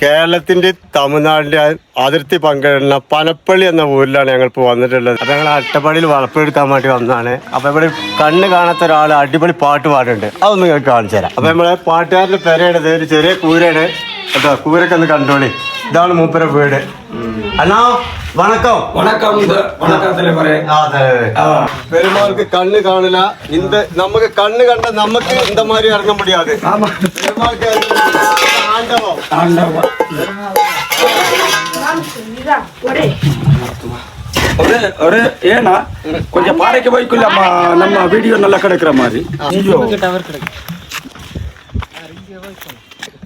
കേരളത്തിന്റെ തമിഴ്നാടിന്റെ അതിർത്തി പങ്കിടുന്ന പനപ്പള്ളി എന്ന ഊരിലാണ് ഞങ്ങൾ ഇപ്പോൾ വന്നിട്ടുള്ളത്. അപ്പോൾ ഞങ്ങൾ അട്ടപ്പാടിയിൽ വളപ്പെടുക്കാൻ വേണ്ടി വന്നതാണ്. അപ്പോൾ ഇവിടെ കണ്ണ് കാണാത്ത ഒരാൾ അടിപൊളി പാട്ട് പാടുന്നുണ്ട്, അതൊന്ന് ഞങ്ങൾക്ക് കാണിച്ചു തരാം. അപ്പോൾ നമ്മളെ പാട്ടുകാരൻ്റെ പെരയാണിത്, ഒരു ചെറിയ കൂരയാണ് കേട്ടോ. കൂരൊക്കെ ഒന്ന് കണ്ടോളി. ഇതാണ് മൂപ്പര വീട്. അണ്ണാ വണക്കം. வணக்கம் வணக்கம் தலைவரே. பெருமாளுக்கு கண்ணு காணல, இந்த நமக்கு கண்ணு கண்ட நமக்கு இந்த மாதிரி இறங்க முடியாது. பெருமாளுக்கு ஆண்டவம் ஆண்டவம் ஒரு ஏன்னா கொஞ்சம் பாறைக்கு போய்க்குள்ள நம்ம வீடியோ நல்லா கிடைக்கிற மாதிரி.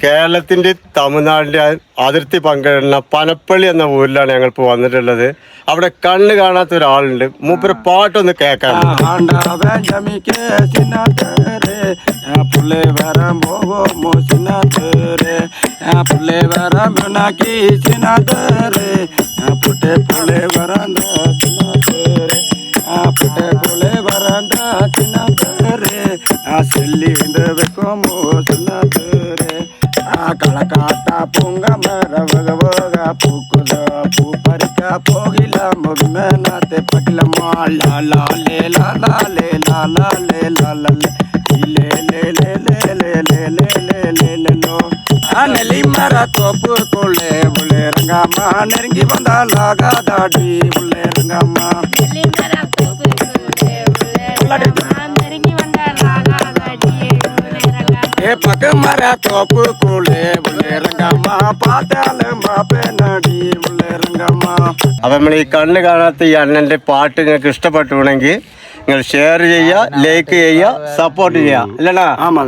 കേരളത്തിന്റെ തമിഴ്നാടിന്റെ അതിർത്തി പങ്കിടുന്ന പനപ്പള്ളി എന്ന ഊരിലാണ് ഞങ്ങൾ ഇപ്പോൾ വന്നിട്ടുള്ളത്. അവിടെ കണ്ണ് കാണാത്ത ഒരാളുണ്ട്, മൂപ്പര് പാട്ടൊന്ന് കേൾക്കാൻ. കളക്കാട്ട പൊങ്ക മരവക പൂക്കുല പൂ പറിക്ക പോകില്ല മുഖമേനത്തെ പകില മാളേ ലാലേ ലാലേ ലാലേ നെല്ലി മര തോപ്പ് കൊള്ളേ പുള്ളേരങ്ങമ്മ നെരുങ്ങി വന്നാലാകാതാടി പുള്ളേരങ്ങമ്മ പകമര തോപ്പ് കൊള്ളേ പുള്ളേരങ്ങമ്മ പാത്താലും പാപ്പനടി പുള്ളേരങ്ങമ്മ. അപ്പം നമ്മൾ ഈ കണ്ണ് കാണാത്ത ഈ അണ്ണൻ്റെ പാട്ട് നിങ്ങൾക്ക് ഇഷ്ടപ്പെട്ടുണ്ടെങ്കിൽ നിങ്ങൾ ഷെയർ ചെയ്യുക, ലൈക്ക് ചെയ്യുക, സപ്പോർട്ട് ചെയ്യുക. അല്ലടാ? ആമാ.